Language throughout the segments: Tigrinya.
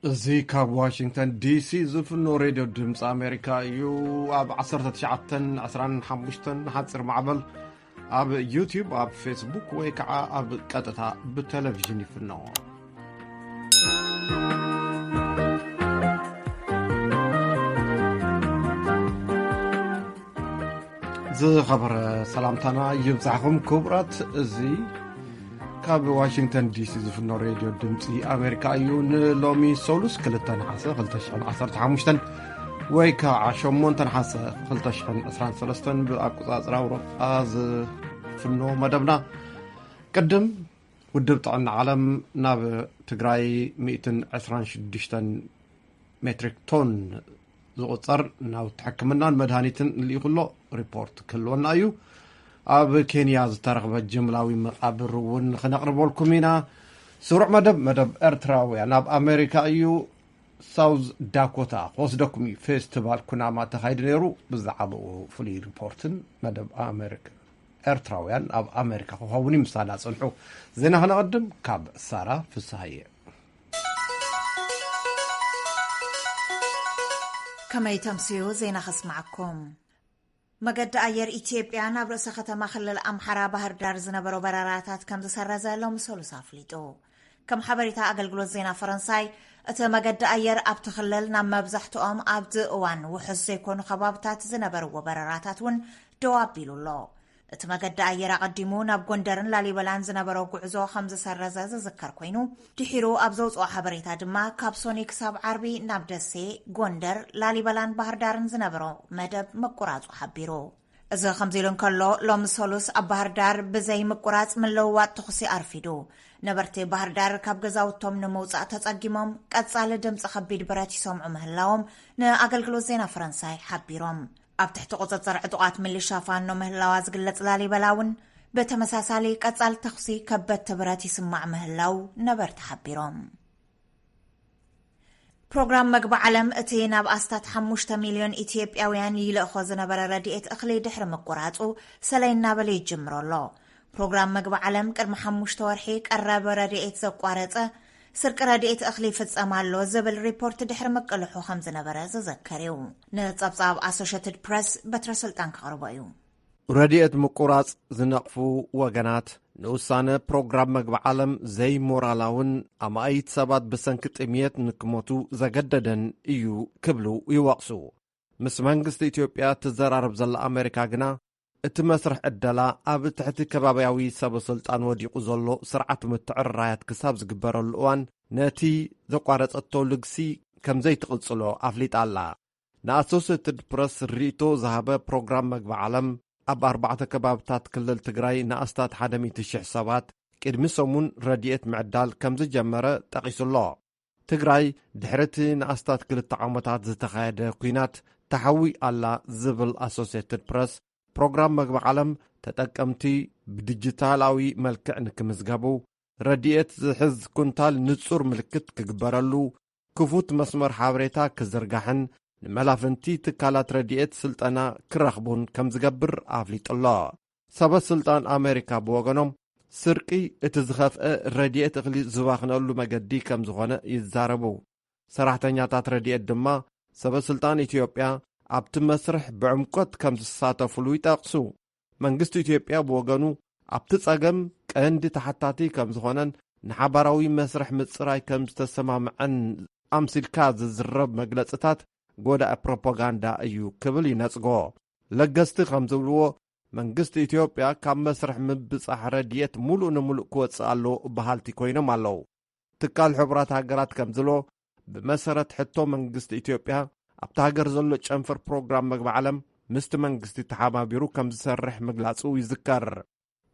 زي كاب واشنطن دي سي زفنو راديو دمس أمريكا يو أب 19 حصر معبل أب يوتيوب أب فيسبوك ويكع أب قطتا بالتلفزيون يفنو زي خبر سلامتنا يبزعكم كبرات زي كاب واشنطن دي سي زفنو راديو دمس أمريكا يو لومي سولوس كلتن حاسة خلتشان 15 ويكا عشمون تنحاسة خلتشان 13 بأقصاص راورو از فنو مدبنا قدم ودبت عن عالم ناب تقراي 126 متريك تون زغطر ناو تحكمنا المدهانيتن اللي يقولوا ريبورت كلونا ايو اب كينيا زترغب جملاوي مقابر ون خنقربوا لكم هنا سرع مدب ارتراوي ناب امريكا ايو ساوز داكوتا وصدكمي فيستيفال كنا ما تخايد نيرو بزعبو فلي ريبورتن مدب امريكا ارتراويان اب امريكا هاوني مسالا صلحو زينا هنقدم كاب سارة في الصهية كما يتمسيو زينا خسمعكم مقد أير إثيوبيا نابرس ختم خلال أمحرا بحر دار زنبرو براراتات كم تسرزا لهم سولو سافليتو كم حبريتا أقلقلو زينا فرنساي أتا مقد أير أبت خلال نام مبزحتو أم أبد أوان وحس يكون خبابتات زنبرو براراتاتون دواب بيلو الله أتا مقد أير أقدمو ناب قندرن لاليبالان زنبرو قعزو خمز سرزا زذكر كوينو تحيرو أبزوز أو حبريتا دما كابسوني كساب عربي ناب دسي قندر لاليبالان بحر دارن زنبرو مدب مقرازو حبيرو إذا خمزيلون كالو لوم سولوس أبهر دار بزي مقراز من لوات تخصي أرفيدو نبرتي بحر دار كاب غزاوتهم نموزع تتقيمهم قصال دمص خبيد براتي سمعو مهلاهم نأقلقلو زينا فرنساي حبيروم أب تحت قطر عطوات من اللي شافانو مهلاواز قلت لالي بلاون بتمساسالي قصال تخصي كبت براتي سمع مهلاو نبرت حبيروم بروغرام مقبع علم اتي ناب أستات 5 مليون إثيوبياويان يلأخو زنبر رديئت أخلي دحر مقراتو سلين نابلي جمرو الله بروغرام مقبع علم كرم 5 ورحيك قرب رديئت زقوارت سرق رديئت أخلي فتس أمالو زبل ريبورت دحر مقلحو 5 نبر زذكريو نتصبصاب أسوشيتد بريس بترسلتان كاربايو رديئت مقرات زنقفو وغنات نوسانه بروغرام مقبع عالم زي مورالاون اما ايت سبات بسنكت اميت نكموتو زغددن ايو كبلو يوقسو مس منغست إثيوبيا تزرارب زل أمريكا غنا اتمسرح الدلا اب تحت كبابياوي سب سلطان وديقو زلو سرعت متعرايات كساب زغبرو الوان نتي زقارصتو لغسي كم زي تقلصلو افليط الله ناسوسيتد بريس ريتو زهبه بروغرام مقبع عالم أب 4 كبابتات كلل تقراي ناستات 100,000 سبات قدم سمون رديئت معدال كم زجمره تقيس الله تقراي دحرتي ناستات كل التعامتات زتخايد كوينات تحوي على زبل أسوسيتد بريس بروغرام مقبع عالم تتقمتي بديجيتالاوي ملكع نكمزقابو رديئت زحز كنتال نصور ملكت كقبرلو كفوت مسمر حابريتا كزرقحن ملافنتي تكالات رديئت سلطانا كرخبون كم زقبر آفليت الله سبا سلطان أمريكا بوغنوم سرقي اتزخف رديئت اغلي زواخنالو مقدي كم زغانا يزاربو سراحتنياتات رديئت دما سبا سلطان إثيوبيا ابت مسرح بعمقت كم زساتفلو يتاقسو منغست إثيوبيا بوغنو ابت صقم كاند تحتاتي كم زغانان نحبراوي مسرح مصراي كم زتسمامعن أمسلكا زرب مقلصتات غودا بروباغاندا ايو كبل ينصغو لغست خمزلو منغست إثيوبيا كم مسرح مبصح رديت مولو نمولو كوصالو بحالتي كوينم الله تكال حبرات هاجرات كمزلو بمسرت حتو منغست إثيوبيا ابتاغر زلو چنفر بروغرام مغبع عالم مست منغست تحابيرو كم زسرح مغلاصو يذكر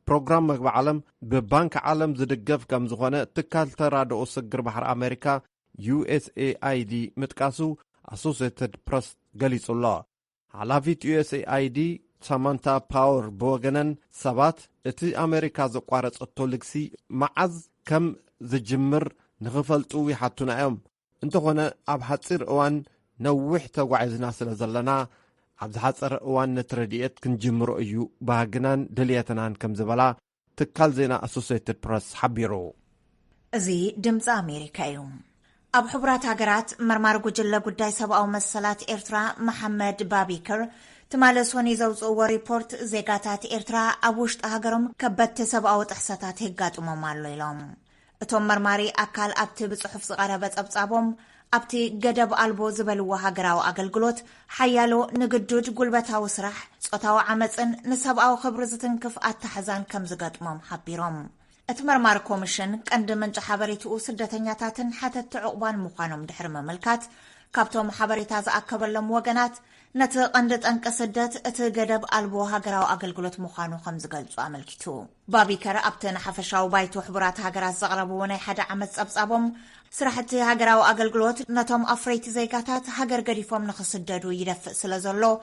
بروغرام مغبع عالم ببنك عالم زدقف كم زغونه تكال ترادو سغر بحر امريكا USAID متقاسو Associated Press قليص الله حلافيت USAID سامانتا باور بوغنن سبات اتي أمريكا زقارت التولكسي معز كم زجمر نغفلتو يحطونا يوم انتوغنا اب حصير اوان نوح تقوعزنا سلزلنا اب حصير اوان نترديت كنجمرو ايو باغنان دليتنان كم زبلا تكال زينا Associated Press حبيرو ازي دمز أمريكا يوم ኣብ ሕቡራት ሃገራት መርማር ጉጅለ ጉዳይ ሰብኣዊ መሰላት ኤርትራ መሐመድ ባቢከር ትማለሶኒ ዘውፅእዎ ሪፖርት ዜጋታት ኤርትራ ኣብ ውሽጢ ሃገሮም ከበድቲ ሰብኣዊ ጥሕሰታት የጋጥሞም ኣሎ ኢሎም እቶም መርማሪ ኣካል ኣብቲ ብጽሑፍ ዝቐረበ ጸብጻቦም ኣብቲ ገደብ ኣልቦ ዝበልዎ ሃገራዊ ኣገልግሎት ሓያሎ ንግዱድ ጉልበታዊ ስራሕ ጾታዊ ዓመፅን ንሰብኣዊ ክብሪ ዝትንክፍ ኣተሓዛን ከም ዝገጥሞም ሓቢሮም እቲ መርማሪ ኮሚሽን ቀንዲ ምንጪ ሓበሬትኡ ስደተኛታትን ሓተቲ ዕቑባን ምዃኖም ድሕሪ መምልካት ካብቶም ሓበሬታ ዝኣከበሎም ወገናት ነቲ ቀንዲ ጠንቂ ስደት እቲ ገደብ ኣልቦ ሃገራዊ ኣገልግሎት ምዃኑ ከም ዝገልጹ ኣመልኪቱ ባቢከር ኣብቲ ንሓፈሻዊ ባይቶ ሕቡራት ሃገራት ዘቕረብዎ ናይ ሓደ ዓመት ጸብጻቦም ስራሕቲ ሃገራዊ ኣገልግሎት ነቶም ኣፍረይቲ ዜጋታት ሃገር ገዲፎም ንኽስደዱ ይደፍእ ስለ ዘሎ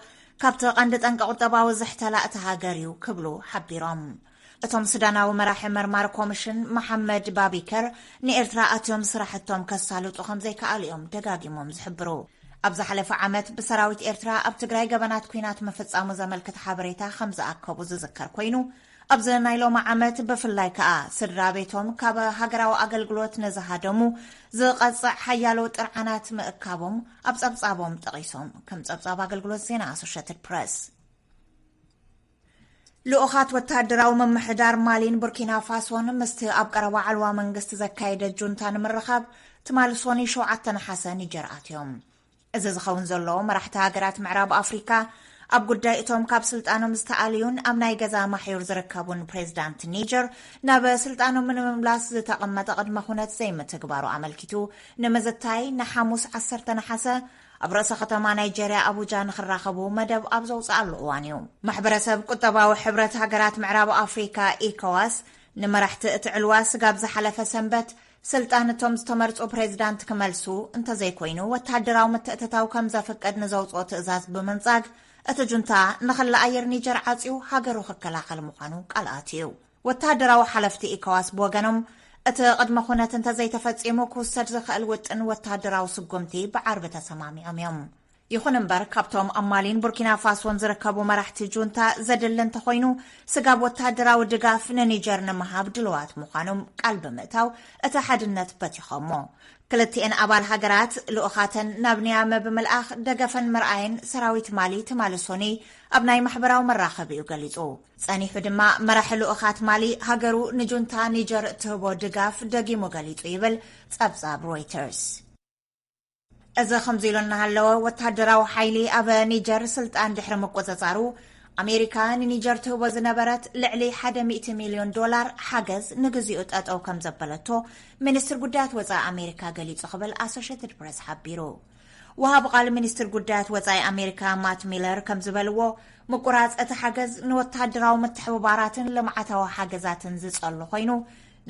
ካብቲ ቀንዲ ጠንቂ ቁጠባዊ ዝሕተላ እቲ ሃገር እዩ ክብሉ ሓቢሮም እቶም ሱዳናዊ መራሒ መርማሪ ኮሚሽን መሐመድ ባቢከር ንኤርትራ ኣትዮም ስራሕቶም ከሳልጡ ከም ዘይከኣሉ እዮም ደጋጊሞም ዝሕብሩ ኣብ ዝሓለፈ ዓመት ብሰራዊት ኤርትራ ኣብ ትግራይ ገበናት ኩናት ምፍጻሙ ዘመልክት ሓበሬታ ከም ዝኣከቡ ዝዝከር ኮይኑ ኣብዚ ናይ ሎማ ዓመት ብፍላይ ከዓ ስድራ ቤቶም ካብ ሃገራዊ ኣገልግሎት ነዝሃደሙ ዝቐጽዕ ሓያሎ ጥርዓናት ምእካቦም ኣብ ጸብጻቦም ጠቒሶም ከም ጸብጻብ ኣገልግሎት ዜና ኣሶሽየትድ ፕሬስ ልኡኻት ወታደራዊ መምሕዳር ማሊን ቡርኪና ፋሶን ምስቲ ኣብ ቀረባ ዓልዋ መንግስቲ ዘካየደ ጁንታ ንምርኻብ ትማል ሶኒ 7 ነሓሰ ኒጀር ኣትዮም እዚ ዝኸውን ዘሎ መራሕቲ ሃገራት ምዕራብ ኣፍሪካ ኣብ ጉዳይ እቶም ካብ ስልጣኖም ዝተኣልዩን ኣብ ናይ ገዛ ማሕዩር ዝርከቡን ፕሬዚዳንት ኒጀር ናብ ስልጣኖም ንምምላስ ዝተቐመጠ ቅድመ ኩነት ዘይምትግባሩ ኣመልኪቱ ንምዝታይ ንሓሙስ 10 ነሓሰ ኣብ ርእሰ ከተማ ናይጀርያ ኣቡጃ ንኽራኸቡ መደብ ኣብ ዘውፅኣሉ እዋን እዩ ማሕበረሰብ ቁጠባዊ ሕብረት ሃገራት ምዕራብ ኣፍሪካ ኢኮዋስ ንመራሕቲ እቲ ዕልዋ ስጋብ ዝሓለፈ ሰንበት ስልጣን እቶም ዝተመርፁ ፕሬዚዳንት ክመልሱ እንተዘይኮይኑ ወታደራዊ ምትእትታው ከም ዘፍቀድ ንዘውፅኦ ትእዛዝ ብምንጻግ እቲ ጁንታ ንኽለ ኣየር ኒጀር ዓፂዩ ሃገሩ ክከላኸል ምዃኑ ቃልኣት እዩ ወታደራዊ ሓለፍቲ ኢኮዋስ ብወገኖም እቲ ቅድመ ኩነት እንተዘይተፈጺሙ ክውሰድ ዝኽእል ውጥን ወታደራዊ ስጉምቲ ብዓርቢ ተሰማሚዖም እዮም ይኹን እምበር ካብቶም ኣብ ማሊን ቡርኪና ፋሶን ዝርከቡ መራሕቲ ጁንታ ዘድሊ እንተኾይኑ ስጋብ ወታደራዊ ድጋፍ ንኒጀር ንምሃብ ድልዋት ምዃኖም ቃል ብምእታው እቲ ሓድነት በቲሖሞ ክልቲአን ኣባል ሃገራት ልኡኻተን ናብ ንያመ ብምልኣኽ ደገፈን ምርኣይን ሰራዊት ማሊ ትማልሶኒ ኣብ ናይ ማሕበራዊ መራኸቢኡ ገሊጹ ጸኒሑ ድማ መራሒ ልኡኻት ማሊ ሃገሩ ንጁንታ ኒጀር እትህቦ ድጋፍ ደጊሙ ገሊጹ ይብል ጸብጻብ ሮይተርስ እዚ ከምዚ ኢሉ እናሃለወ ወታደራዊ ሓይሊ ኣብ ኒጀር ስልጣን ድሕሪ ምቆፅጻሩ ኣሜሪካ ንኒጀር ትህቦ ዝነበረት ልዕሊ $100 ሚልዮን ሓገዝ ንግዚኡ ጠጠው ከም ዘበለቶ ሚኒስትር ጉዳያት ወፃኢ ኣሜሪካ ገሊጹ ክብል ኣሶሽየትድ ፕሬስ ሓቢሩ ወሃብ ቃል ሚኒስትር ጉዳያት ወፃኢ ኣሜሪካ ማት ሚለር ከም ዝበልዎ ምቁራጽ እቲ ሓገዝ ንወታደራዊ ምትሕብባራትን ልምዓታዊ ሓገዛትን ዝጸሉ ኮይኑ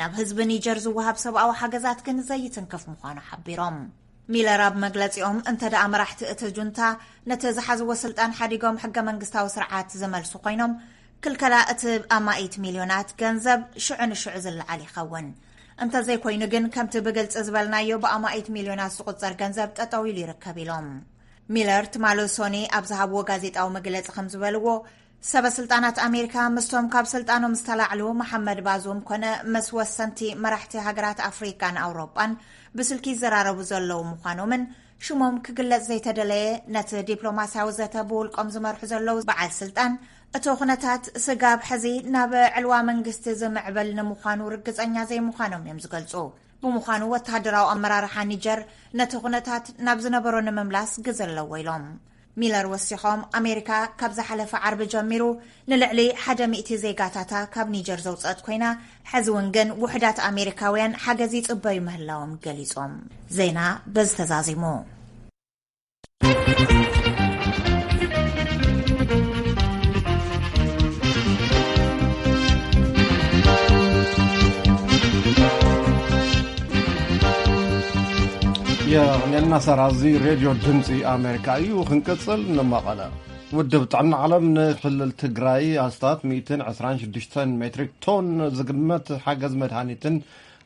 ናብ ህዝቢ ኒጀር ዝወሃብ ሰብኣዊ ሓገዛት ግን ዘይትንክፍ ምዃኑ ሓቢሮም ሚለር ኣብ መግለጺኦም እንተደኣ መራሕቲ እቲ ጁንታ ነቲ ዝሓዝዎ ስልጣን ሓዲጎም ሕገ መንግስታዊ ስርዓት ዝመልሱ ኮይኖም ክልከላ እቲ ኣማኢት ሚልዮናት ገንዘብ ሽዑ ንሽዑ ዝለዓል ይኸውን እንተዘይኮይኑ ግን ከምቲ ብግልፂ ዝበልናዮ ብኣማኢት ሚልዮናት ዝቁፀር ገንዘብ ጠጠው ኢሉ ይርከብ ኢሎም ሚለር ትማሎ ሶኒ ኣብ ዝሃብዎ ጋዜጣዊ መግለፂ ከም ዝበልዎ ሰበስልጣናት ኣሜሪካ ምስቶም ካብ ስልጣኖም ዝተላዕሉ መሐመድ ባዙም ኮነ ምስ ወሰንቲ መራሕቲ ሃገራት ኣፍሪካን ኣውሮፓን ብስልኪ ይዘራረቡ ዘለዉ ምዃኖምን ሽሞም ክግለጽ ዘይተደለየ ነቲ ዲፕሎማስያዊ ዘተ ብውልቆም ዝመርሑ ዘለዉ በዓል ስልጣን እቲ ኩነታት ስጋብ ሕዚ ናብ ዕልዋ መንግስቲ ዝምዕበል ንምዃኑ ርግፀኛ ዘይምዃኖም እዮም ዝገልጹ ብምዃኑ ወታደራዊ ኣመራርሓ ኒጀር ነቲ ኩነታት ናብ ዝነበሮ ንምምላስ ግዜ ኣለዎ ኢሎም ሚለር ወሲኾም ኣሜሪካ ካብ ዝሓለፈ ዓርቢ ጀሚሩ ንልዕሊ 100 ዜጋታታ ካብ ኒጀር ዘውፅአት ኮይና ሕዚ እውን ግን ውሕዳት ኣሜሪካውያን ሓገዝ ይጽበዩ ምህላዎም ገሊጾም ዜና በዝተዛዚሙ يا سرازي راديو دمسي أمريكا خنقصل نمقلة ودب طعنا علم نحلل تجراي أستاذ 226 متريك تون زقمت حاجز مدهانيتن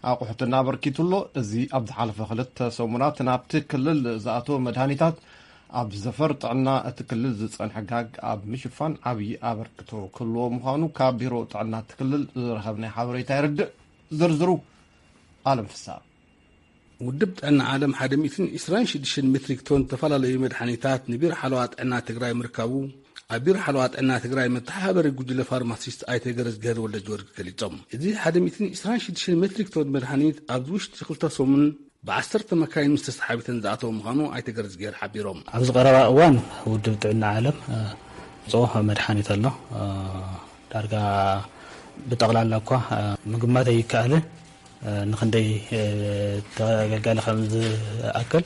أقوحتنا بركيتولو زي أبد حالف خلت سومنات نابت كلل زاتو مدهانيتات أب زفر طعنا تكلل زصن حقاق أب مشفان أبي أبركتو كلو مخانو كابيرو طعنا تكلل رهبنا حاوري تيرد زرزرو عالم في الساعة ውድብ ጥዕና ዓለም 126 ሜትሪክ ቶን ተፈላለዩ መድሓኒታት ንቢሮ ሓለዋ ጥዕና ትግራይ ምርካቡ ኣብ ቢሮ ሓለዋ ጥዕና ትግራይ መተሓባበሪ ጉጅለ ፋርማሲስት ኣይተገረዝ ገር ወልደ ጀወርግ ገሊፆም። እዚ 126 ሜትሪክ ቶን መድሓኒት ኣብ ውሽጢ 2 ሰሙን ብ10 መካይን ምስ ተሰሓቢተን ዝኣተው ምዃኑ ኣይተገረዝ ገር ሓቢሮም። ኣብዚ ቀረባ እዋን ውድብ ጥዕና ዓለም ፅኦ መድሓኒት ኣሎ ዳርጋ ብጠቕላላ እኳ ምግማት ኣይከኣልን ንኽንደይ ተገልጋሊ ከም ዝኣክል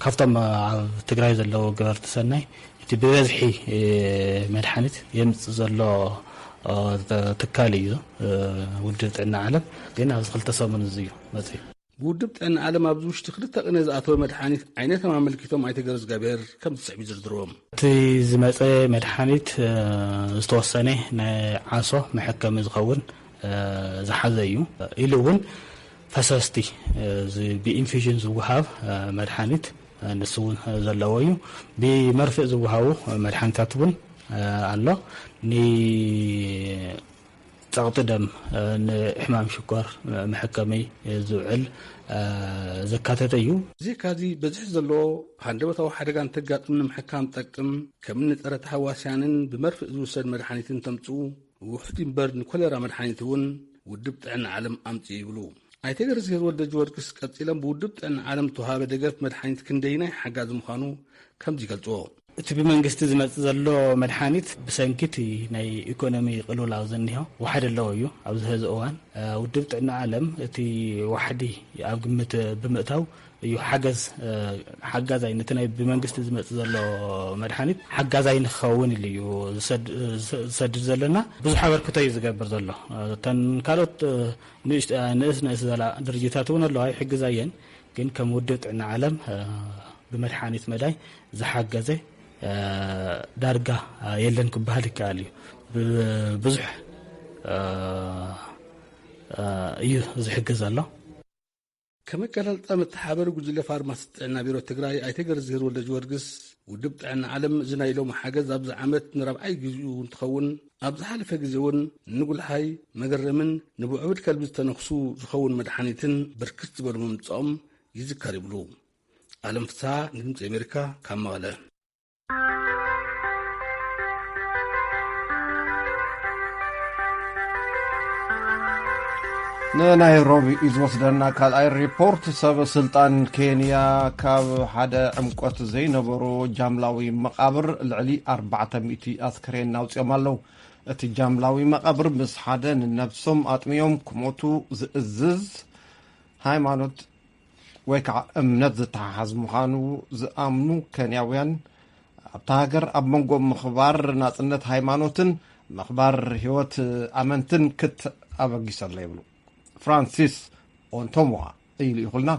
ካብቶም ኣብ ትግራይ ዘለዉ ገበርቲ ሰናይ እቲ ብበዝሒ መድሓኒት የምፅእ ዘሎ ትካል እዩ ውድብ ጥዕና ዓለም ግን ኣብዚ 2 ሰሙን እዚ እዩ መፅኡ። ብውድብ ጥዕና ዓለም ኣብዚ ውሽጢ 2 ቅነ ዝኣተወ መድሓኒት ዓይነቶም ኣመልኪቶም ኣይተገረዝ ጋብሔር ከም ዝስዕብ ይዝርዝርዎም። እቲ ዝመፀ መድሓኒት ዝተወሰነ ናይ ዓሶ መሐከሚ ዝኸውን ዝሓዘ እዩ ኢሉ እውን ፈሰስቲ ብኢንፊዥን ዝወሃብ መድሓኒት ንሱ እውን ዘለዎ እዩ። ብመርፍእ ዝወሃቡ መድሓኒታት እውን ኣሎ። ንፀቕጢ ደም ንሕማም ሽኮር መሐከሚ ዝውዕል ዘካተተ እዩ። እዚ ካዚ በዝሒ ዘለዎ ሃንደበታዊ ሓደጋ እንተጋጥም ንምሕካም ጠቅም ከምኒ ፀረ ተሃዋስያንን ብመርፍእ ዝውሰድ መድሓኒትን ተምፅኡ ውሕድ እምበር ንኮሌራ መድሓኒት እውን ውድብ ጥዕና ዓለም ኣምፅኡ ይብሉ። ኣይተገረዝ ገር ወልደ ጀወርግስ ቀፂሎም ብውድብ ጥዕና ዓለም ተዋሃበ ደገፍ መድሓኒት ክንደይናይ ሓጋዝ ምዃኑ ከምዚ ይገልፅዎ። እቲ ብመንግስቲ ዝመፅእ ዘሎ መድሓኒት ብሰንኪት ናይ ኢኮኖሚ ቅልውላው ዝኒሆ ዋሕዲ ኣለዎ እዩ። ኣብዚ ሕዚ እዋን ውድብ ጥዕና ዓለም እቲ ዋሕዲ ኣብ ግምት ብምእታው እዩ ሓጋዛይ ነቲ ናይ ብመንግስቲ ዝመፅእ ዘሎ መድሓኒት ሓጋዛይ ንክኸውን ኢሉ እዩ ዝሰድድ ዘለና። ብዙሕ ኣበርክቶ እዩ ዝገብር ዘሎ። ተን ካልኦት ንእስ ዘላ ድርጅታት እውን ኣለዋ ይሕግዛ እየን። ግን ከም ውድብ ጥዕና ዓለም ብመድሓኒት መዳይ ዝሓገዘ ዳርጋ የለን ክበሃል ይከኣል እዩ። ብዙሕ እዩ ዝሕግዝ ኣሎ። ከመቀላልጣ መተሓባበሪ ጉጅለ ፋርማሲስት ጥዕና ቢሮ ትግራይ ኣይተገረዝ ገር ወልደ ጀወርግስ ውድብ ጥዕና ዓለም ዝናኢሎም ሓገዝ ኣብዚ ዓመት ንረብዓይ ግዚኡ እንትኸውን ኣብ ዝሓለፈ ግዜ እውን ንጉልሃይ መገረምን ንብዕብል ከልቢ ዝተነኽሱ ዝኸውን መድሓኒትን ብርክት ዝበሉ ምምፅኦም ይዝከር ይብሉ። ዓለም ፍስሓ ንድምፂ ኣሜሪካ ካብ መቐለ። ንናይሮቢ ዝወስደና ካልኣይ ሪፖርት ሰብ ስልጣን ኬንያ ካብ ሓደ ዕምቆት ዘይነበሮ ጃምላዊ መቃብር ልዕሊ 400 ኣስከሬን ናውፅኦም ኣለው። እቲ ጃምላዊ መቃብር ምስ ሓደ ንነብሶም ኣጥሚዮም ክሞቱ ዝእዝዝ ሃይማኖት ወይ ከዓ እምነት ዝተሓሓዝ ምዃኑ ዝኣምኑ ኬንያውያን ኣብታ ሃገር ኣብ መንጎ ምኽባር ናጽነት ሃይማኖትን ምኽባር ህይወት ኣመንትን ክትኣበጊሰሎ ይብሉ። ፍራንሲስ ኦንቶሞዋ ኢሉ ይኹልና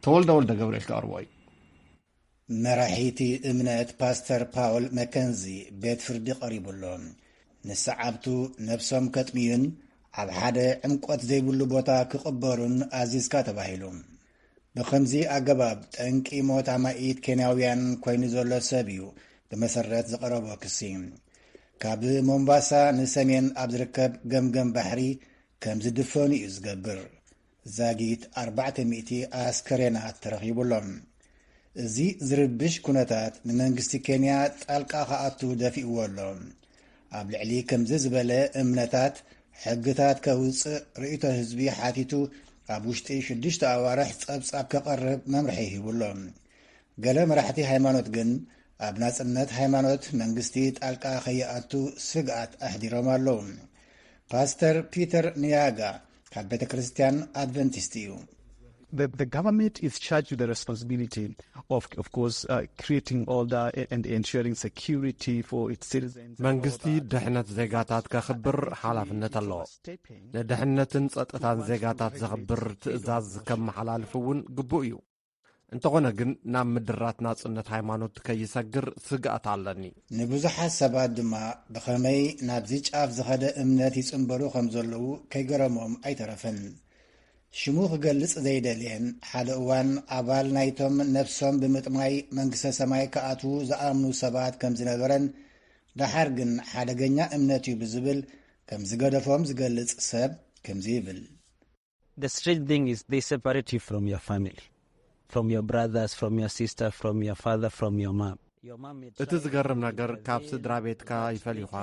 ተወልደ ወልደ ገብርኤል ተቐርቦ እዩ። መራሒቲ እምነት ፓስተር ፓውል መከንዚ ቤት ፍርዲ ቀሪቡሎም ንሰዓብቱ ነብሶም ከጥሚዩን ኣብ ሓደ ዕምቆት ዘይብሉ ቦታ ክቕበሩን ኣዚዝካ ተባሂሉ ብኸምዚ ኣገባብ ጠንቂ ሞት ኣማኢት ኬንያውያን ኮይኑ ዘሎ ሰብ እዩ ብመሰረት ዝቐረቦ ክሲ ካብ ሞምባሳ ንሰሜን ኣብ ዝርከብ ገምገም ባሕሪ ከም ዝድፈኑ እዩ ዝገብር ዛጊት 400 ኣስከሬናት ተረኺቡሎም። እዚ ዝርብሽ ኩነታት ንመንግስቲ ኬንያ ጣልቃ ከኣቱ ደፊእዎ ኣሎ። ኣብ ልዕሊ ከምዚ ዝበለ እምነታት ሕግታት ከውፅእ ርእይቶ ህዝቢ ሓቲቱ ኣብ ውሽጢ 6 ኣዋርሕ ጸብጻብ ከቐርብ መምርሒ ሂቡሎም። ገለ መራሕቲ ሃይማኖት ግን ኣብ ናጽነት ሃይማኖት መንግስቲ ጣልቃ ከይኣቱ ስግኣት ኣሕዲሮም ኣለዉ። ፓስተር ፒተር ኒያጋ ካብ ቤተ ክርስቲያን ኣድቨንቲስት እዩ። The government is charged with the responsibility of course, creating order and ensuring security for its citizens. መንግስቲ ድሕነት ዜጋታት ከኽብር ሓላፍነት ኣለዎ። ንድሕነትን ጸጥታን ዜጋታት ዘኽብር ትእዛዝ ከመሓላልፍ እውን ግቡእ እዩ። እንተኾነ ግን ናብ ምድራት ናጽነት ሃይማኖት ከይሰግር ስግኣት ኣለኒ። ንብዙሓት ሰባት ድማ ብኸመይ ናብዚ ጫፍ ዝኸደ እምነት ይጽንበሩ ከም ዘለዉ ከይገረሞም ኣይተረፈን። ሽሙ ክገልጽ ዘይደልየን ሓደ እዋን ኣባል ናይቶም ነፍሶም ብምጥማይ መንግስተ ሰማይ ከኣትዉ ዝኣምኑ ሰባት ከም ዝነበረን ዳሓር ግን ሓደገኛ እምነት እዩ ብዝብል ከም ዝገደፎም ዝገልጽ ሰብ ከምዚ ይብል። The strange thing is they separate you from your family. from your brothers, from your sister, from your father, from your mom. እቲ ዝገርም ነገር ካብ ስድራ ቤትካ ይፈልዩኻ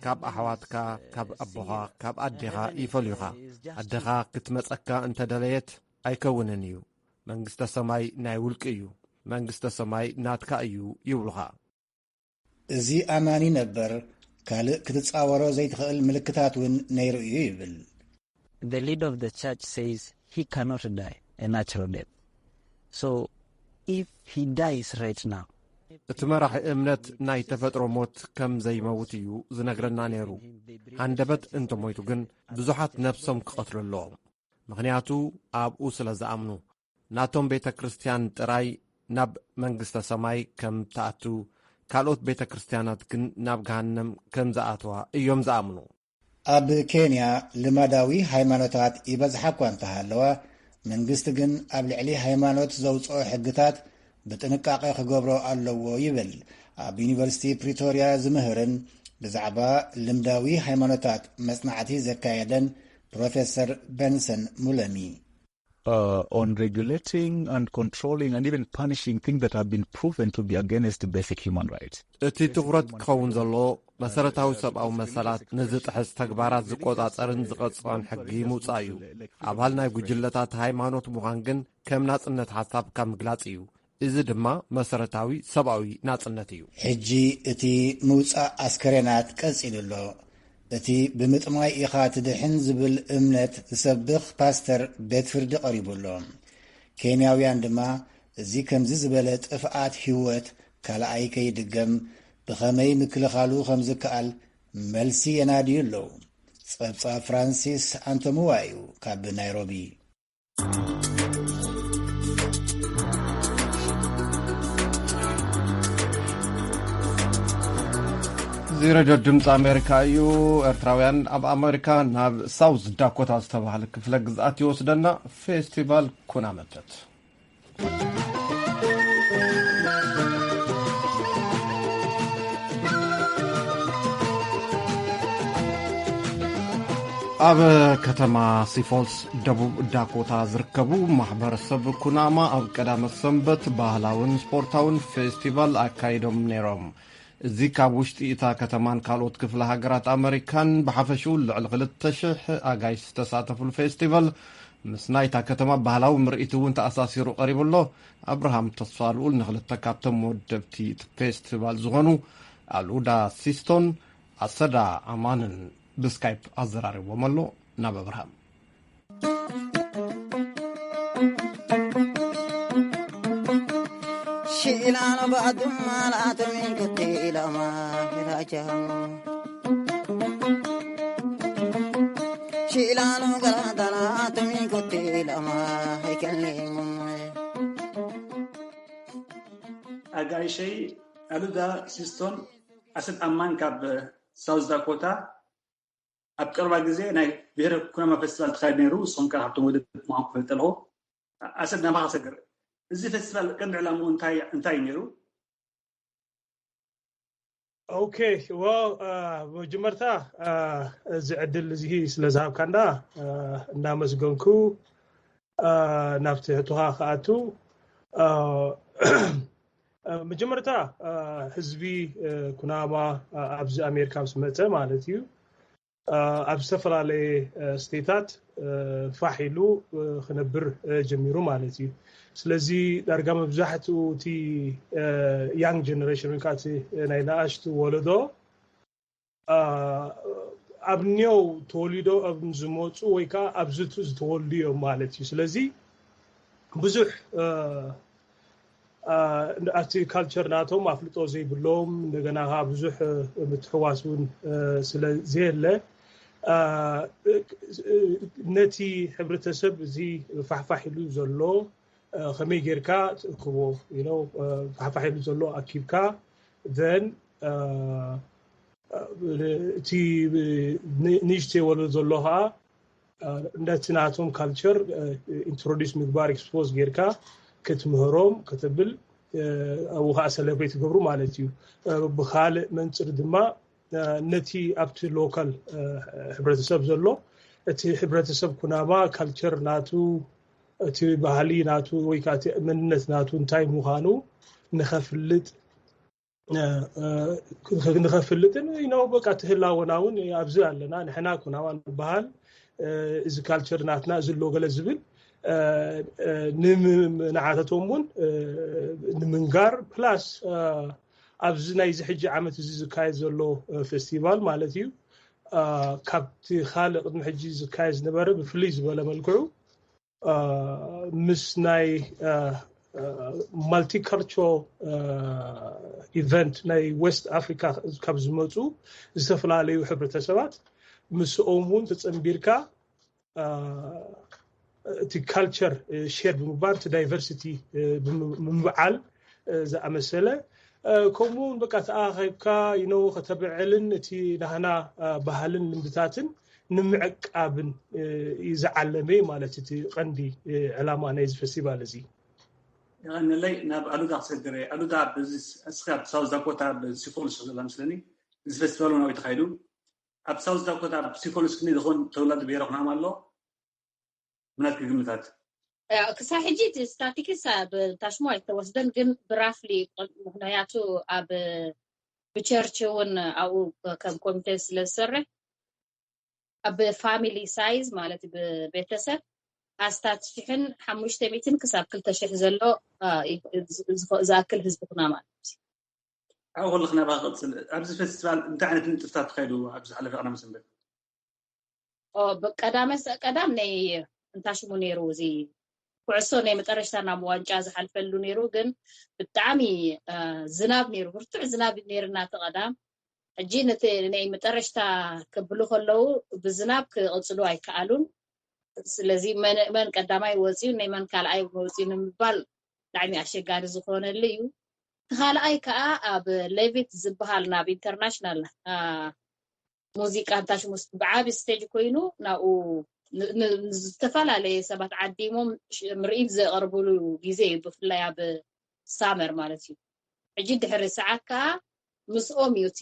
ካብ ኣሕዋትካ ካብ ኣቦኻ ካብ ኣዴኻ ይፈልዩኻ ኣዴኻ ክትመጸካ እንተደለየት ኣይከውንን እዩ መንግስተ ሰማይ ናይ ውልቂ እዩ መንግስተ ሰማይ ናትካ እዩ ይብሉኻ እዚ ኣማኒ ነበር ካልእ ክትጻወሮ ዘይትኽእል ምልክታት እውን ነይሩ እዩ ይብል The leader of the church says he cannot die a natural death. So if he dies right now እቲ መራሒ እምነት ናይ ተፈጥሮ ሞት ከም ዘይመውት እዩ ዝነግረና ነይሩ ሃንደበት እንተሞይቱ ግን ብዙሓት ነፍሶም ክቐትሉ ኣለዎም ምኽንያቱ ኣብኡ ስለ ዝኣምኑ ናቶም ቤተ ክርስቲያን ጥራይ ናብ መንግስተ ሰማይ ከም ተኣቱ ካልኦት ቤተ ክርስቲያናት ግን ናብ ገሃነም ከም ዝኣትዋ እዮም ዝኣምኑ ኣብ ኬንያ ልማዳዊ ሃይማኖታት ይበዝሓ እኳ እንተሃለዋ መንግስቲ ግን ኣብ ልዕሊ ሃይማኖት ዘውፅኦ ሕግታት ብጥንቃቄ ክገብሮ ኣለዎ ይብል ኣብ ዩኒቨርሲቲ ፕሪቶሪያ ዝምህርን ብዛዕባ ልምዳዊ ሃይማኖታት መጽናዕቲ ዘካየደን ፕሮፌሰር ቤንሰን ሙለሚ on regulating and controlling and even punishing things that have been proven to be against basic human rights. እቲ ትኩረት ክኸውን ዘሎ መሰረታዊ ሰብኣዊ መሰላት ንዝጥሕስ ተግባራት ዝቆጻጸርን ዝቐጽዖን ሕጊ ምውጻእ እዩ ኣባል ናይ ጉጅለታት ሃይማኖት ምዃን ግን ከም ናጽነት ሓሳብካ ምግላጽ እዩ እዚ ድማ መሰረታዊ ሰብኣዊ ናጽነት እዩ ሕጂ እቲ ምውጻእ ኣስከሬናት ቀጺሉሎ እቲ ብምጥማይ ኢኻ ትድሕን ዝብል እምነት ዝሰብኽ ፓስተር ቤት ፍርዲ ቀሪቡሎ ኬንያውያን ድማ እዚ ከምዚ ዝበለ ጥፍኣት ህይወት ካልኣይ ከይድገም ብኸመይ ምክልኻሉ ከም ዝከኣል መልሲ የናድዩ ኣለዉ ጸብጻብ ፍራንሲስ አንቶሙዋ እዩ ካብ ናይሮቢ እዚ ረድዮ ድምፂ ኣሜሪካ እዩ ኤርትራውያን ኣብ ኣሜሪካ ናብ ሳውዝ ዳኮታ ዝተባሃለ ክፍለ ግዝኣት ይወስደና ፌስቲቫል ኩናመተት ኣብ ከተማ ሲፎልስ ደቡብ ዳኮታ ዝርከቡ ማሕበረሰብ ኩናማ ኣብ ቀዳመ ሰንበት ባህላውን ስፖርታውን ፌስቲቫል ኣካይዶም ነይሮም እዚ ካብ ውሽጢ እታ ከተማን ካልኦት ክፍለ ሃገራት ኣሜሪካን ብሓፈሽኡ ልዕሊ 2,000 ኣጋይሽ ዝተሳተፉሉ ፌስቲቫል ምስ ናይታ ከተማ ባህላዊ ምርኢት እውን ተኣሳሲሩ ቀሪቡሎ ኣብርሃም ተስፋልኡል ንኽልተ ካብቶም ወደብቲ ፌስቲቫል ዝኾኑ ኣልኡዳ ሲስቶን ኣሰዳ ኣማንን ብስካይፕ ኣዘራሪቦም ኣሎ ናብ ኣብርሃም شيلان بعد ما لا تمين كتيلا ما راجعهم شيلان قرأت لا تمين كتيلا ما هيكلمهم أجاي شيء ألودا سيستون أسد أمان كاب ساوث داكوتا أبكر بعد زي أنا بير كنا ما فيستيفال تخيل نيرو صون كان حطوا مدة معهم في التلهو أسد نبغى أسكر إذا فيستيفال كان علامه انتاي نيرو اوكي well بجمرتا زعدل زي سلازاب كاندا نامسغنكو نافتهتوها خاتو بجمرتا حزبي كناما ابز امريكا سمته مالتيو اب سفرالي ستيتات فاحلو خنبر جميرو مالتيو ስለዚህ ዳርጋ መብዛሕቱ እቲ young generation ካቲ ናይ ናኣሽቱ ወለዶ ኣብኒው ተወሊዶ ኣብ ዝሞፁ ወይ ከዓ ኣብ ዝቱ ዝተወልድዮ ማለት እዩ ስለዚህ ብዙሕ ኣቲ ካልቸር ናቶም ኣፍልጦ ዘይብሎም እንደገና ብዙሕ ምትሕዋስውን ስለዘየለ ነቲ ሕብረተሰብ እዚ ፋሕፋሒሉ ዘሎ خمي جيركا كبو فحفحيل زلو أكيبكا then تي نيجتي ولو زلوها نتناتهم culture introduce مقبار expose جيركا كتمهروم كتبل أوها celebrate قبرو مالتيو بخالق من تردما نتي up to local حبرتسب زلو تي حبرتسب كناما culture ناتو تي بحالي ناتو ويكاتي مننت ناتو انتاي مخانو نخفلت إنه بقى تهلاوناون يابزو علنا نحنا كنا بحال إذا كالتشر ناتنا زلو غلا زبل نعاتتهم نمنقار بلاس أبزنا إذا حجة عمت زكاية زلو فستيفال مالتيو كابتي خالق محجي زكاية نبرة بفليز ولا ملكعو مسناي multicultural event ናይ West Africa ካብ ዝመጹ ዝተፈላለዩ ሕብረተሰባት ምስኦምን ተጸምቢርካ እቲ culture share ብምባር እቲ diversity ብምብዓል ዝኣመሰለ ከምኡውን በቃ ተኣኺብካ ከተብዕልን እቲ ናህና ባህልን ልምድታትን ንምዕቃብን ዝዓለመ ማለት እቲ ቀንዲ ዕላማ ናይ ፌስቲቫል እዚ يعني لي ناب ألودا صدري ألودا بز أسخاب ساوث داكوتا بسيفولس ولا مسلني الفستيفال ناوي تخيلوا أب ساوث داكوتا بسيفولس كني دخون تولد بيروحنا مالو منات كلمات كساحجيت ستاتيكس بتشمع توسدن جن برافلي مهنياتو أب بتشرشون أو كم كومتس للسرة أب فاميلي سايز مالت ببيتسر أستات شحن حموش تبيتين كسب كل تشح زلوا زاكل حزبنا مالتي. أقول لك نبغى أبز فيستيفال متعنت أنت تتخيلوا أبز على فكرة مسمى. بقدام ني انتاش منيرو زي وعصوني مترشتنا موانجاز حلفلو نيرو جن بالتعامي زناب نيرو برتع زناب نيرنا تقدام الجينة ني مترشتا كبلو خلو بالزناب كغصلو أي كعلون ስለዚህ መን ቀዳማይ ወፂው ናይ መን ካልኣይ ወፂው ንምባል ዳዕሚ ኣሸጋሪ ዝኾነ ልዩ ካልኣይ ከዓ ኣብ ሌቪት ዝበሃል ናብ ኢንተርናሽናል ሙዚቃ ታሽ ሙስት ብዓቢ ስቴጅ ኮይኑ ናኡ ዝተፈላለዩ ሰባት ዓዲሞም ምርኢት ዘቕርብሉ ግዜ ብፍላይ ኣብ ሳመር ማለት እዩ ሕጂ ድሕሪ ሰዓት ከዓ ምስኦም ዩቲ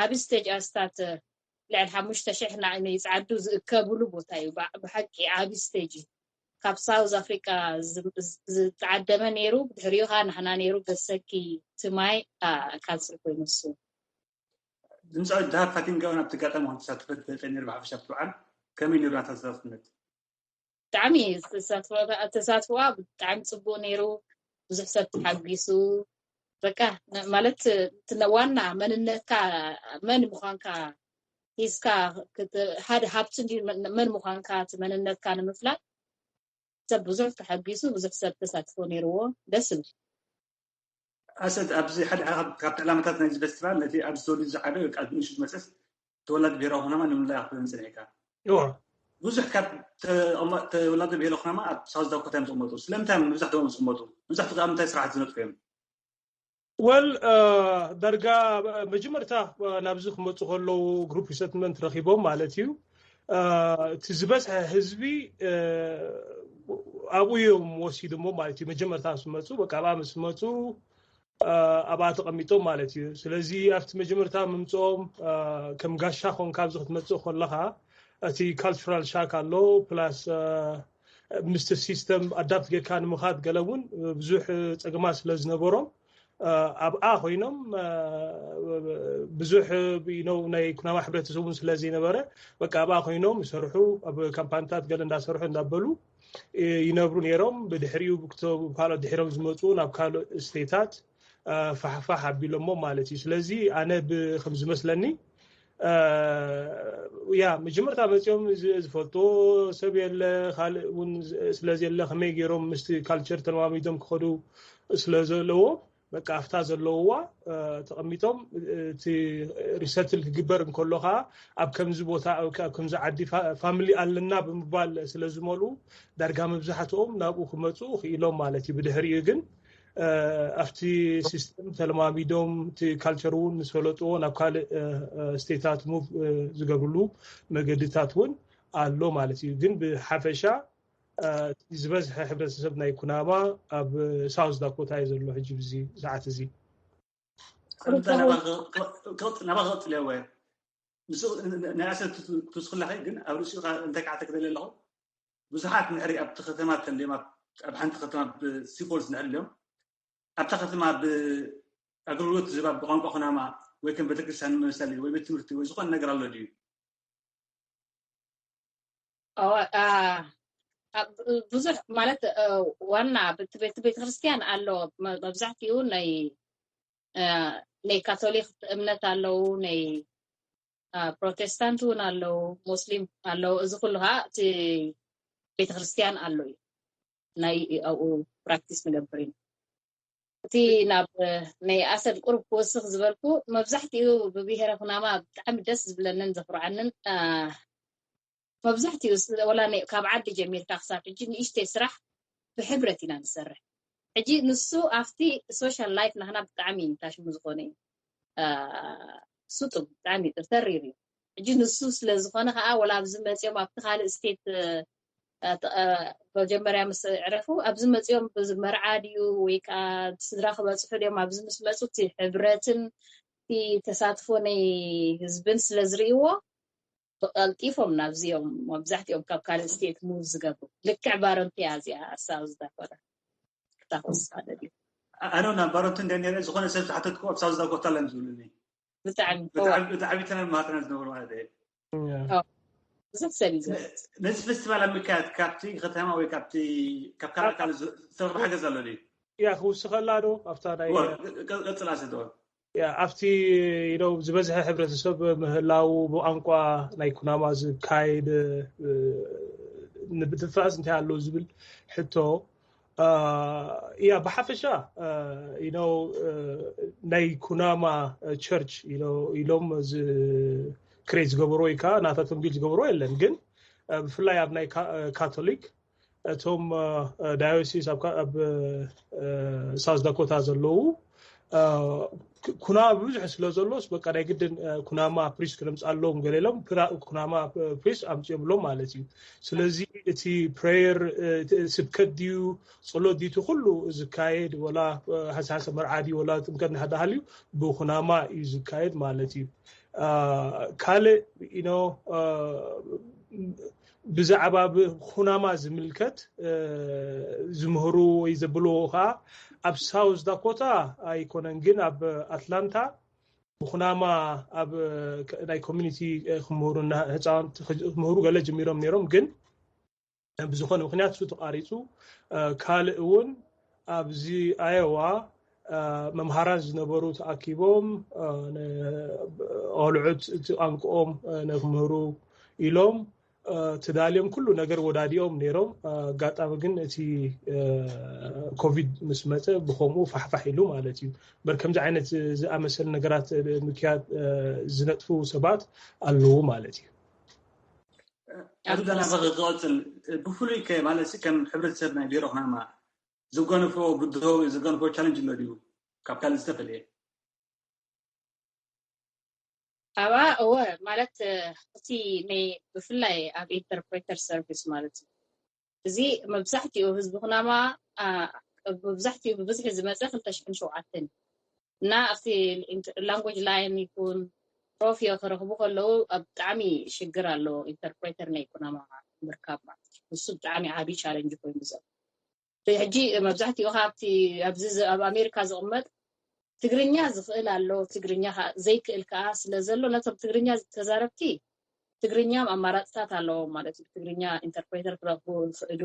ዓቢ ስቴጅ ኣስታት لعل حموش تشحنا إنه يساعدوا كابولو بوتاي بحكي عابي ستيجي كاب ساوث أفريقيا تعدمنا نيرو بحريوها نحنا نيرو بسكي تماي كانسر كوينسو. دمسعود ده فاتين جوانا بتقطع مهندسات فتنير بعرف شاب طبعا كمين يبغى تصرفنا. تعمي تصرفوا تعمي صبوا نيرو بزحسب حقيسو بكا مالت تنوانا من مخانكا إسكا هذا هابتندي من مخانكات من النت كان مفلات تبزر تحقيسو بزر سبتسات فونيرو دسم أسد أبزي حد كابت علامات نجس فستيفال التي أبزولي زعبي وقعد نشوف مسس تولد بيرو هنا ما نملا يأخذ نسل هيك يوه بزح كابت الله تولد بيرو هنا ما ساوث داكوتا مسموتوس لم تعمل بزح دوم مسموتو بزح تقام تسرح زنوت فيهم درجة مجمرتا نابزخ متخلو جروب سيتلمنت رخيبهم مالتيو تزبس حزبي أبويهم وسيدهم مالتي مجمرتا سمتو بكلام سمتو أبعت قميتهم مالتيو سلزي أفت مجمرتا ممتوم كم قاشا خون كابزخ متو خلها أتي cultural shock allo plus مستر سيستم أدابت كان مخاط قلون بزوح تقماس لزنبورم أبقى خوينهم بزوح ناي كنا محبرة تسوون سلازي نبرة بقى أبقى خوينهم يسرحوا أب كامبانتات قال ناس يسرحوا نقبلوا ينبرون يرام بدحريو بكتب بحالة دحريو زمتون أب كالو استيتات فحفاح بيلمو مالتي سلازي أنا بخمس مسلني يا مجمرت عمتيهم زفلتو سبيل خالق ون سلازي الله خميج يرام مست كالتشر تنوامي دم خدو سلازي لو بقى أفتاز اللوة تقميتهم تي ريساتل كجبر كلها أب كم زبوتا أو كم زعدي فاميلي ألنا بمبال سلازمولو درجة مبزحتهم نابو خمسو خيلهم مالتي بدهريجن أفتي سيستم تلماميدهم تي كالتشرون سولتون أو كال ستيتات موف زقبلو مجدتاتون اللو مالتي جن بحفشة زبز حبرت سبنا يكوناما أب ساوث داكوتا يزلو حجب زي ساعات زي. أنا بغلط الأول. ناس تدخل لحين جن أو رسول أنت قاعد تقدر له. ብዙሓት ንዕሪ ኣብቲ ከተማት ተንዴማ ኣብ ሓንቲ ከተማ ብሲፖልስ ንዕልዮም ኣብታ ከተማ ብኣገልግሎት ዝባ ብቋንቋ ኩናማ ወይ ከም ቤተክርስትያን መሰሊ ወይ ቤት ትምህርቲ ወይ ዝኾነ ነገር ኣሎ ድዩ? ብዙሕ ማለት ዋና ቤተክርስትያን ኣሎ መብዛሕትኡ ናይ ካቶሊክ እምነት ኣለው ናይ ፕሮቴስታንት እውን ኣለው ሙስሊም ኣለው እዚ ኩሉ ها እቲ ቤተክርስትያን ኣሎ እዩ ናይ ኣብኡ ፕራክቲስ ንገብር ኢና እቲ ናብ ናይ ኣሰድ ቁርብ ክወስኽ ዝበልኩ መብዛሕትኡ ብብሄረ ኩናማ ብጣዕሚ ደስ ዝብለንን ዘፍርዓንን መብዛሕትኡ ወላ ካብ ዓዲ ጀሚርካ ክሳብ ሕጂ ንእሽተይ ስራሕ ብሕብረት ኢና ንሰርሕ ሕጂ ንሱ ኣፍቲ ሶሻል ላይፍ ናህና ብጣዕሚ ታሽሙ ዝኾነ ሱጡ ብጣዕሚ ተሪር እዩ ሕጂ ንሱ ስለ ዝኾነ ከዓ ወላ ኣብዚ መፅኦም ኣብቲ ካልእ ስቴት መጀመርያ ምስ ዕረፉ ኣብዚ መፅኦም ብመርዓ ድዩ ወይ ከዓ ስድራ ክበፅሑ ድዮም ኣብዚ ምስ መፁ እቲ ሕብረትን እቲ ተሳትፎ ናይ ህዝብን ስለ ዝርእይዎ ብቐልጢፎም ናብዚኦም መብዛሕትኦም ካብ ካልእ ስቴት ሙቭ ዝገብሩ ልክዕ ባሮንቲያ እዚኣ ሳውዝ ዳኮታ ክታወስ ሓደ ድዩ ኣነና ባሮንቲ እንደነረ ዝኾነ ሰብ ዝሓተትኩ ኣብ ሳውዝ ዳኮታ ለም ዝብሉኒ ብጣዕሚ ተነማጥና ዝነበሩ ማለት እዩ ብዙሕ ሰብ እዩ ነዚ ፌስቲቫል ኣብ ምክያድ ካብቲ ከተማ ወይ ካብ ካልእ ዝተረኽበ ሓገዝ ኣሎ ድዩ? ያ ክውስኸላ ዶ ኣብታ ናይ ቀፅላ ሰዶ ኣብቲ ዝበዝሐ ሕብረተሰብ ምህላው ብቋንቋ ናይ ኩናማ ዝካየድ ንብትፋዝ እንታይ ኣሎ ዝብል ሕቶ ያ ብሓፈሻ ናይ ኩናማ ቸርች ኢሎም ክሬት ዝገብሮ ወይ ከዓ ናታቶም ቢል ዝገብሮ የለን ግን ብፍላይ ኣብ ናይ ካቶሊክ እቶም ዳዮሲስ ኣብ ሳውዝ ዳኮታ ዘለዉ ኩናማ ብዙሕ ስለ ዘሎስ በቃ ናይ ግድን ኩናማ ፕሪስ ክነምፅ ኣለዎም ገሌሎም ኩናማ ፕሪስ ኣምፅኦምሎም ማለት እዩ ስለዚ እቲ ፕሬየር ስብከት ድዩ ጸሎት ድዩ ኩሉ ዝካየድ ወላ ሓሳሰ መርዓ ድዩ ወላ ጥምቀት ንሓዳሃልዩ ብኩናማ እዩ ዝካየድ ማለት እዩ ካልእ ብዛዕባ ኩናማ ዝምልከት ዝምህሩ ወይ ዘብልዎ ከዓ ኣብ ሳውዝ ዳኮታ ኣይኮነን ግን ኣብ ኣትላንታ ብኩናማ ኣብ ናይ ኮሚኒቲ ክምህሩና ህፃውንቲ ክምህሩ ገለ ጀሚሮም ነይሮም ግን ብዝኾነ ምክንያት እሱ ተቃሪፁ ካልእ እውን ኣብዚ ኣየዋ መምሃራን ዝነበሩ ተኣኪቦም ቆልዑት ቋንቋኦም ንክምህሩ ኢሎም ተዳልዮም ኩሉ ነገር ወዳዲኦም ነይሮም ኣጋጣሚ ግን እቲ ኮቪድ ምስ መፀ ብከምኡ ፋሕፋሕ ኢሉ ማለት እዩ በርከምዚ ዓይነት ዝኣመሰለ ነገራት ምክያድ ዝነጥፉ ሰባት ኣለዉ ማለት እዩ ኣዱዳና ክቕፅል ብፍሉይ ማለት ከም ሕብረተሰብ ናይ ቢሮ ኩናማ ዝገነፎ ብድሆ ዝገነፎ ቻሌንጅ ኣሎ ድዩ ካብ ካልእ ዝተፈለየ ኣባ ማለት እቲ ናይ ብፍላይ ኣብ ኢንተርፕሬተር ሰርቪስ ማለት እዚ መብዛሕትኡ ህዝቢ ኩናማ መብዛሕትኡ ብብዝሒ ዝመፀ 2007 እና ኣብቲ ላንጉጅ ላይን ይኩን ፕሮፊዮ ክረኽቡ ከለዉ ብጣዕሚ ሽግር ኣሎ ኢንተርፕሬተር ናይ ኩናማ ምርካብ ማለት እሱ ብጣዕሚ ዓብዪ ቻሌንጅ ኮይኑ ዘሎ ሕጂ መብዛሕትኡ ካብቲ ኣብዚ ኣብ ኣሜሪካ ዝቕመጥ ትግርኛ ዝኽእል ኣሎ ትግርኛ ዘይክእል ከዓ ስለ ዘሎ ነቶም ትግርኛ ተዛረብቲ ትግርኛ ኣማራፅታት ኣለዎም ማለት እዩ ትግርኛ ኢንተርፕሬተር ክረኽቡ ዝኽእሉ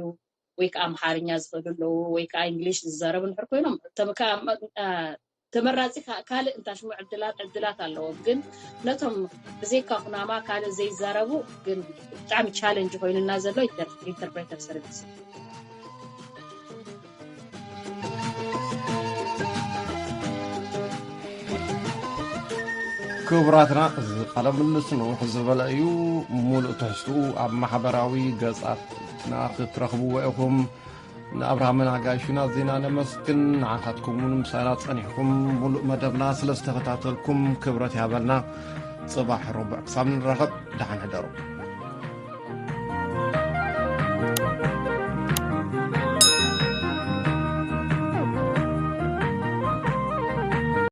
ወይ ከዓ ኣምሓርኛ ዝኽእሉ ኣለዉ ወይ ከዓ እንግሊሽ ዝዛረቡ ንሕር ኮይኖም ተመራፂ ካልእ እንታሽሙ ዕድላት ኣለዎም ግን ነቶም ብዘይካ ኩናማ ካልእ ዘይዛረቡ ግን ብጣዕሚ ቻሌንጅ ኮይኑና ዘሎ ኢንተርፕሬተር ሰርቪስ ክቡራትና ቃለ ምልልስ ንውሕ ዝበለ እዩ ሙሉእ ትሕዝትኡ ኣብ ማሕበራዊ ገጻትና ክትረኽብዎ ኢኹም ንኣብርሃምን ኣጋይሹና ዜና ነመስግን ንዓኻትኩምን ምሳና ጸኒሕኩም ሙሉእ መደብና ስለ ዝተኸታተልኩም ክብረት ያበልና ጽባሕ ርቡዕ ክሳብ ንረኸብ ደሓን ሕደሩ